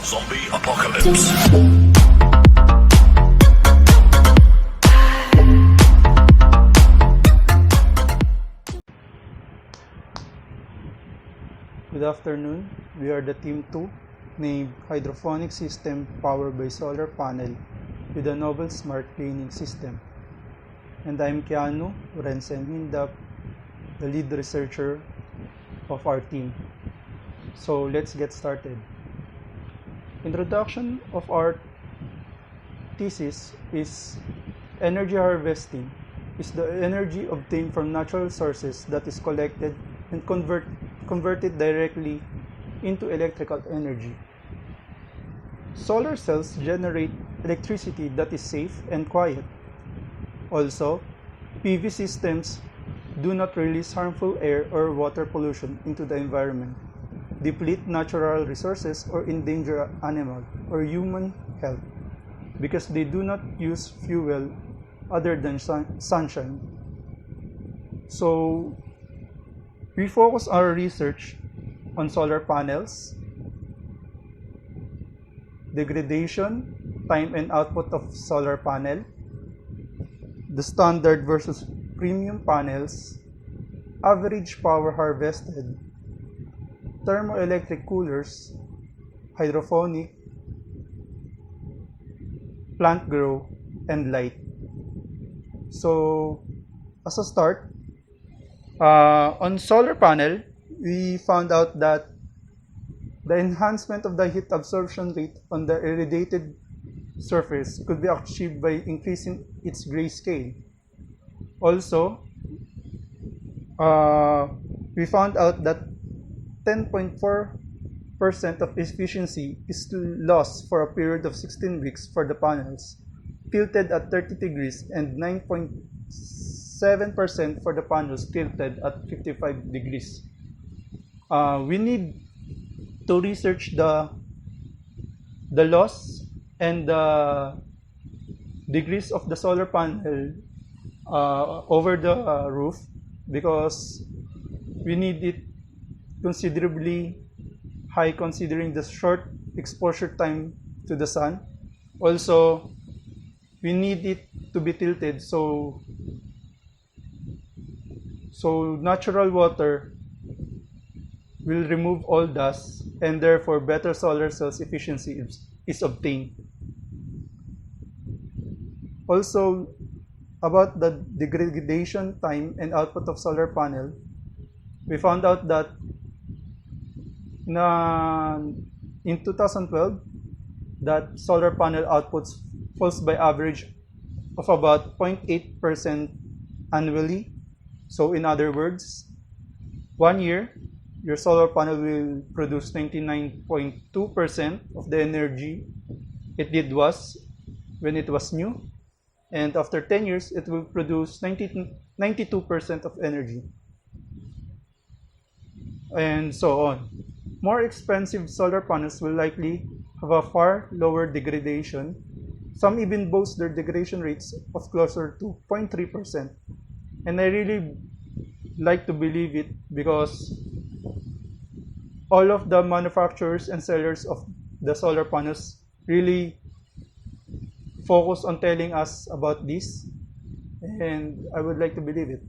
Zombie apocalypse. Good afternoon. We are the Team 2, named Hydroponic System powered by solar panel with a novel smart cleaning system. And I'm Keanu Hindap, the lead researcher of our team. So let's get started. Introduction of our thesis is energy harvesting is the energy obtained from natural sources that is collected and converted directly into electrical energy. Solar cells generate electricity that is safe and quiet. Also, PV systems do not release harmful air or water pollution into the environment, deplete natural resources, or endanger animal or human health because they do not use fuel other than sunshine. So, we focus our research on solar panels, degradation, time and output of solar panel, the standard versus premium panels, average power harvested, thermoelectric coolers, hydroponic, plant grow, and light. So, as a start, on solar panel, we found out that the enhancement of the heat absorption rate on the irradiated surface could be achieved by increasing its grayscale. Also, we found out that 10.4% of efficiency is lost for a period of 16 weeks for the panels, tilted at 30 degrees, and 9.7% for the panels tilted at 55 degrees. We need to research the loss and the degrees of the solar panel over the roof because we need it considerably high considering the short exposure time to the sun. Also, we need it to be tilted so natural water will remove all dust and therefore better solar cells efficiency is obtained. Also, about the degradation time and output of solar panel, we found out that in 2012 that solar panel outputs falls by average of about 0.8% annually. So in other words, 1 year your solar panel will produce 99.2% of the energy it did was when it was new, and after 10 years it will produce 92% of energy, and so on. More expensive solar panels will likely have a far lower degradation. Some even boast their degradation rates of closer to 0.3%. And I really like to believe it because all of the manufacturers and sellers of the solar panels really focus on telling us about this, and I would like to believe it.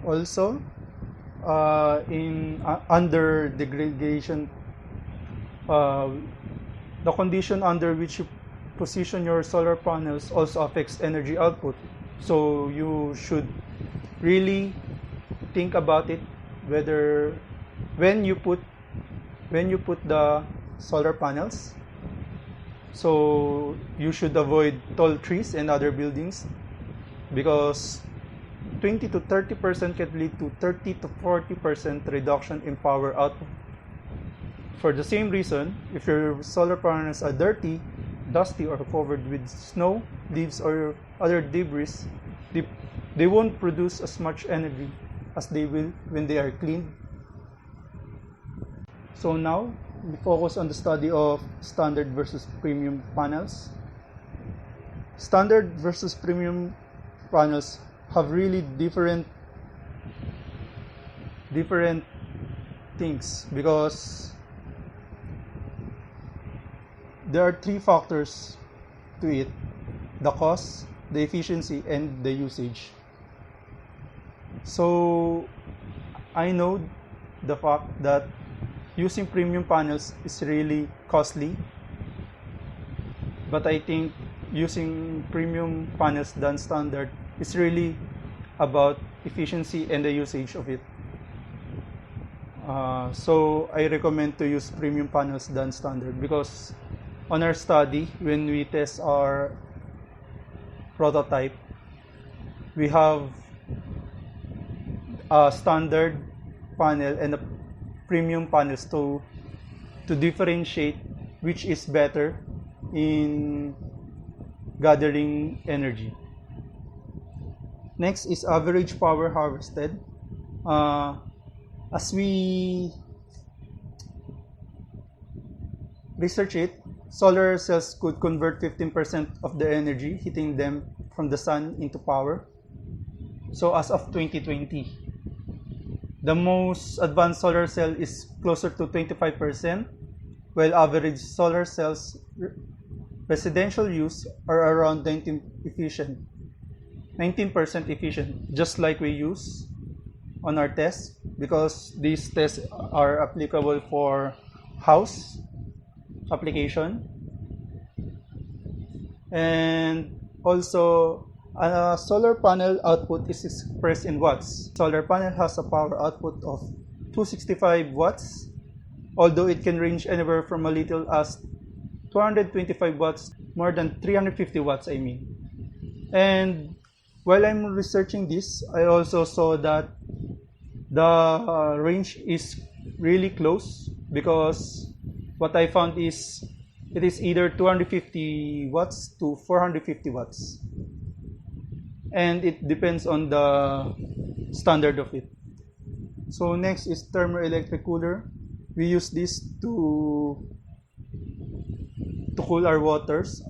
Also, under degradation, the condition under which you position your solar panels also affects energy output. So you should really think about it whether when you put the solar panels. So you should avoid tall trees and other buildings because 20 to 30% can lead to 30 to 40% reduction in power output. For the same reason, if your solar panels are dirty, dusty, or covered with snow, leaves, or other debris, they won't produce as much energy as they will when they are cleaned. So now, we focus on the study of standard versus premium panels. Standard versus premium panels have really different different things because there are three factors to it: the cost, the efficiency, and the usage. So I know the fact that using premium panels is really costly, but I think using premium panels than standard is really about efficiency and the usage of it. So I recommend to use premium panels than standard because on our study, when we test our prototype, we have a standard panel and a premium panels to differentiate which is better in gathering energy. Next is average power harvested. As we research it, solar cells could convert 15% of the energy hitting them from the sun into power. So as of 2020, the most advanced solar cell is closer to 25%, while average solar cells residential use are around 19% efficient, just like we use on our tests, because these tests are applicable for house application. And also, a solar panel output is expressed in watts. Solar panel has a power output of 265 watts, although it can range anywhere from a little as 225 watts, more than 350 watts, I mean. And while I'm researching this, I also saw that the range is really close, because what I found is it is either 250 watts to 450 watts. And it depends on the standard of it. So next is thermoelectric cooler. We use this to cool our waters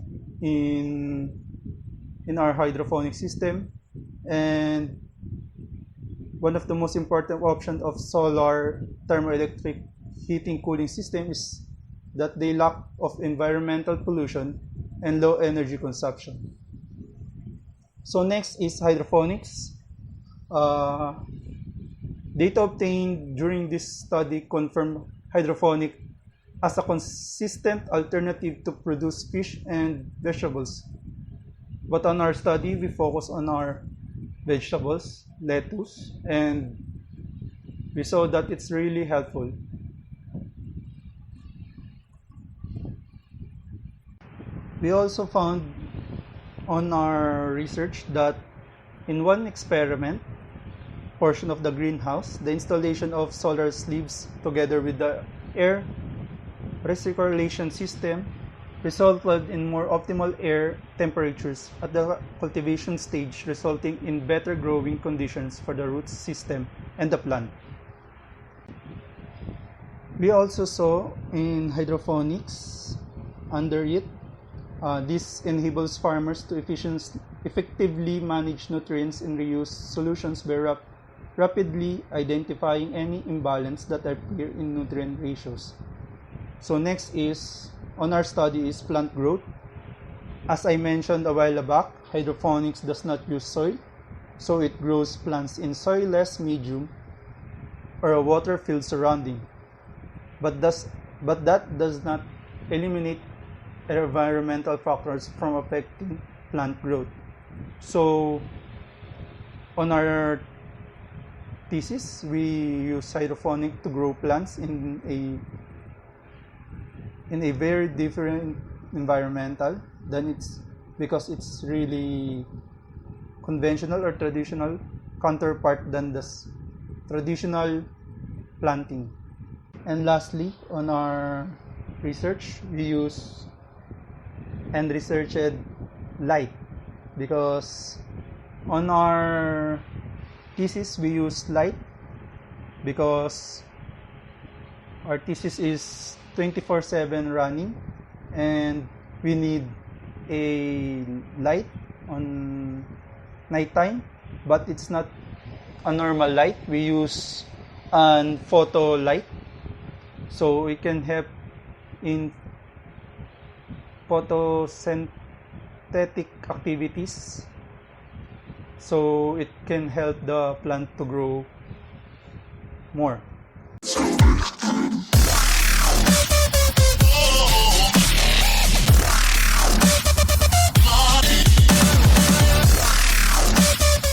in our hydroponic system. And one of the most important options of solar thermoelectric heating cooling system is that they lack of environmental pollution and low energy consumption. So next is hydroponics. Data obtained during this study confirm hydroponic as a consistent alternative to produce fish and vegetables. But on our study, we focus on our vegetables, lettuce, and we saw that it's really helpful. We also found on our research that in one experiment portion of the greenhouse, the installation of solar sleeves together with the air recirculation system resulted in more optimal air temperatures at the cultivation stage, resulting in better growing conditions for the root system and the plant. We also saw in hydroponics under it, this enables farmers to effectively manage nutrients and reuse solutions by rapidly identifying any imbalance that appear in nutrient ratios. So next is, on our study, is plant growth. As I mentioned a while back, hydroponics does not use soil, so it grows plants in soilless medium or a water-filled surrounding. But that does not eliminate environmental factors from affecting plant growth. So on our thesis, we use hydroponic to grow plants in a very different environmental than because it's really conventional or traditional counterpart than the traditional planting. And lastly, on our research, we use and researched light, because on our thesis we use light because our thesis is 24/7 running and we need a light on nighttime, but it's not a normal light. We use and photo light. So it can help in photosynthetic activities. So it can help the plant to grow more.